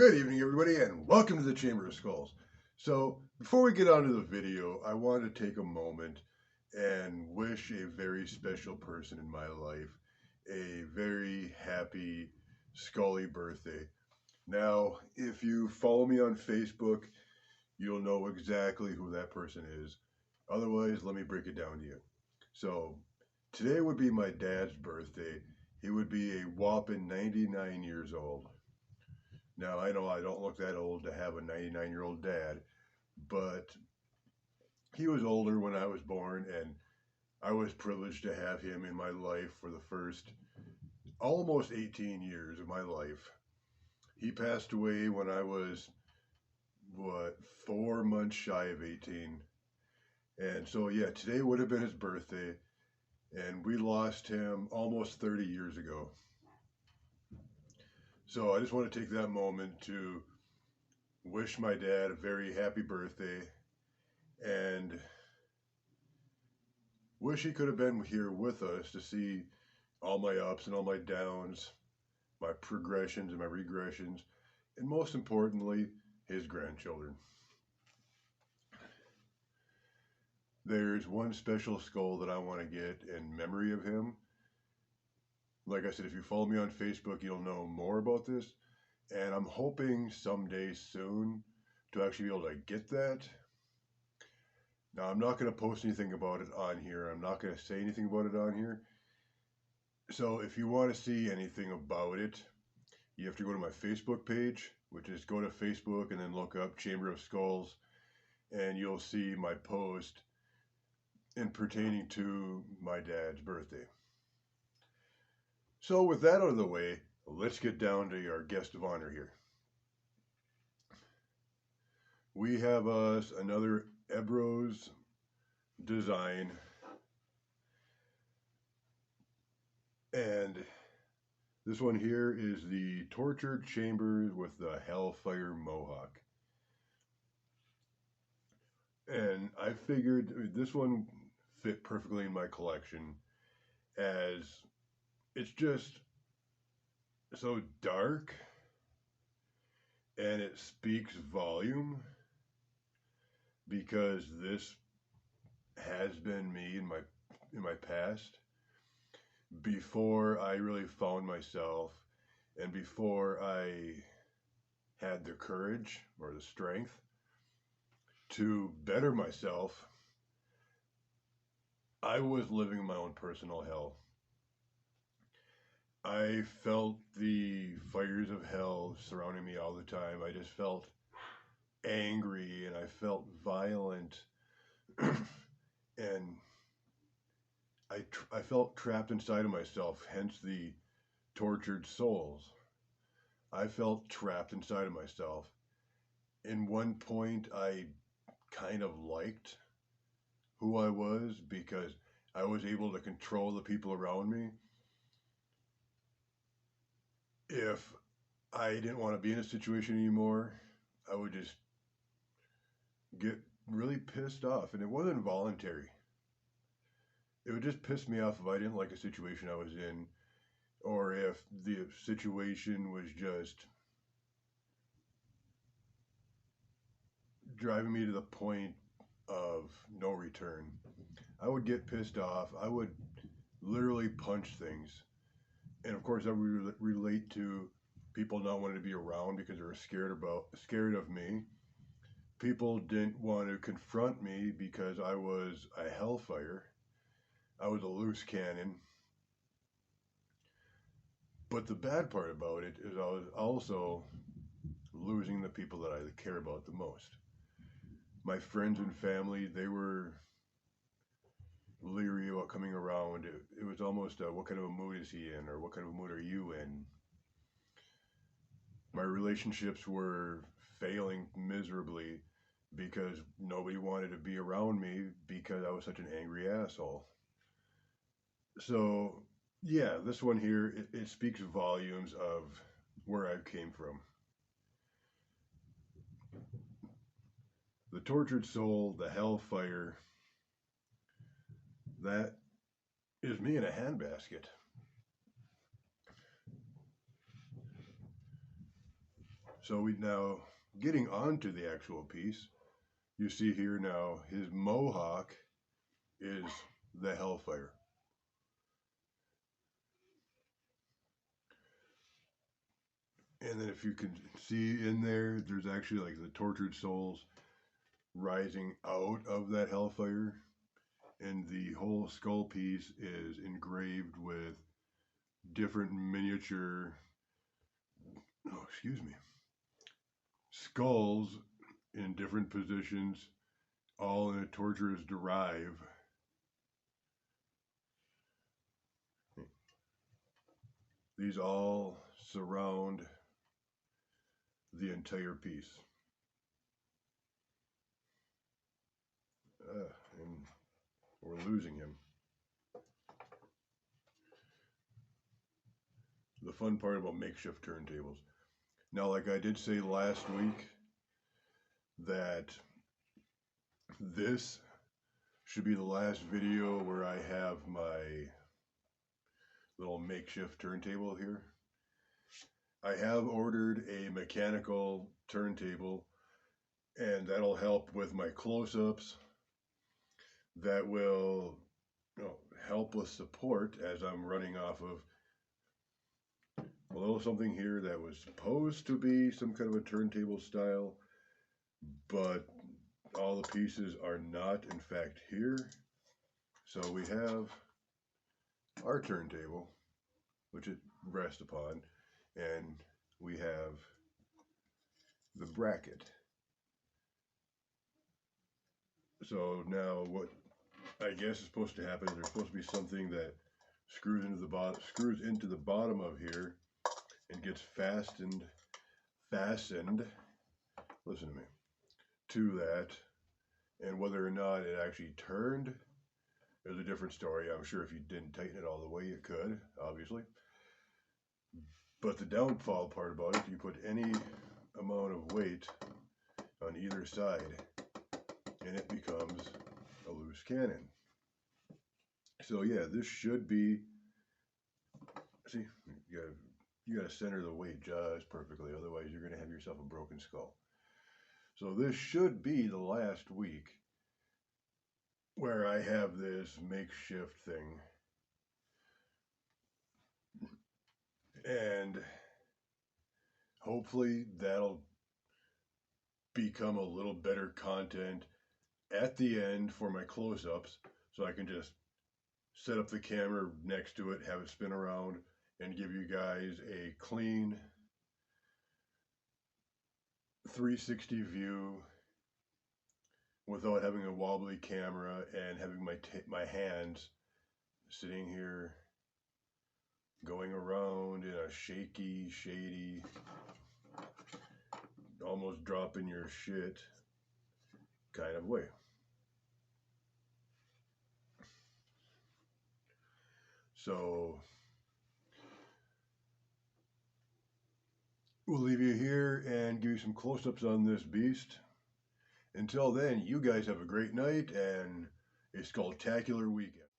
Good evening, everybody, and welcome to the Chamber of Skulls. So, before we get on to the video, I want to take a moment and wish a very special person in my life a very happy Scully birthday. Now, if you follow me on Facebook, you'll know exactly who that person is. Otherwise, let me break it down to you. So, today would be my dad's birthday. He would be a whopping 99 years old. Now, I know I don't look that old to have a 99-year-old dad, but he was older when I was born, and I was privileged to have him in my life for the first almost 18 years of my life. He passed away when I was, 4 months shy of 18. And so, yeah, today would have been his birthday, and we lost him almost 30 years ago. So I just want to take that moment to wish my dad a very happy birthday and wish he could have been here with us to see all my ups and all my downs, my progressions and my regressions, and most importantly, his grandchildren. There's one special skull that I want to get in memory of him. Like I said, if you follow me on Facebook, you'll know more about this. And I'm hoping someday soon to actually be able to get that. Now, I'm not going to post anything about it on here. I'm not going to say anything about it on here. So if you want to see anything about it, you have to go to my Facebook page, which is go to Facebook and then look up Chamber of Skulls, and you'll see my post in pertaining to my dad's birthday. So with that out of the way, let's get down to our guest of honor here. We have us another Ebros design, and this one here is the Tortured Chambers with the Hellfire Mohawk. And I figured this one fit perfectly in my collection, as it's just so dark and it speaks volume, because this has been me in my past before I really found myself and before I had the courage or the strength to better myself. I was living my own personal hell. I felt the fires of hell surrounding me all the time. I just felt angry and I felt violent and I felt trapped inside of myself, hence the tortured souls. I felt trapped inside of myself. In one point, I kind of liked who I was because I was able to control the people around me. If I didn't want to be in a situation anymore, I would just get really pissed off, and it wasn't voluntary. It would just piss me off if I didn't like a situation I was in, or if the situation was just driving me to the point of no return. I would get pissed off. I would literally punch things. And of course, I would relate to people not wanting to be around because they were scared of me. People didn't want to confront me because I was a hellfire. I was a loose cannon. But the bad part about it is I was also losing the people that I care about the most. My friends and family, they were leery about coming around. It was almost what kind of a mood is he in, or what kind of a mood are you in? My relationships were failing miserably because nobody wanted to be around me because I was such an angry asshole. So yeah, this one here, it speaks volumes of where I came from. The tortured soul, the hellfire, that is me in a handbasket. So we now, getting onto the actual piece, you see here now his mohawk is the Hellfire. And then if you can see in there, there's actually like the tortured souls rising out of that Hellfire. And the whole skull piece is engraved with different miniature, oh, excuse me, skulls in different positions, all in a torturous drive. These all surround the entire piece. And we're losing him. The fun part about makeshift turntables. Now, like I did say last week, that this should be the last video where I have my little makeshift turntable here. I have ordered a mechanical turntable, and that'll help with my close-ups. That will, help with support as I'm running off of a little something here that was supposed to be some kind of a turntable style, but all the pieces are not in fact here. So we have our turntable, which it rests upon, and we have the bracket. So now what I guess is supposed to happen is there's supposed to be something that screws into the bottom of here and gets fastened, listen to me, to that. And whether or not it actually turned is a different story. I'm sure if you didn't tighten it all the way, it could, obviously. But the downfall part about it, you put any amount of weight on either side and it becomes a loose cannon. So yeah, this should be, see, you gotta center the weight just perfectly, otherwise you're gonna have yourself a broken skull. So this should be the last week where I have this makeshift thing. And hopefully that'll become a little better content at the end for my close-ups, so I can just set up the camera next to it, have it spin around, and give you guys a clean 360 view without having a wobbly camera and having my hands sitting here going around in a shaky, shady, almost dropping your shit kind of way. So we'll leave you here and give you some close-ups on this beast. Until then, you guys have a great night and a skulltacular weekend.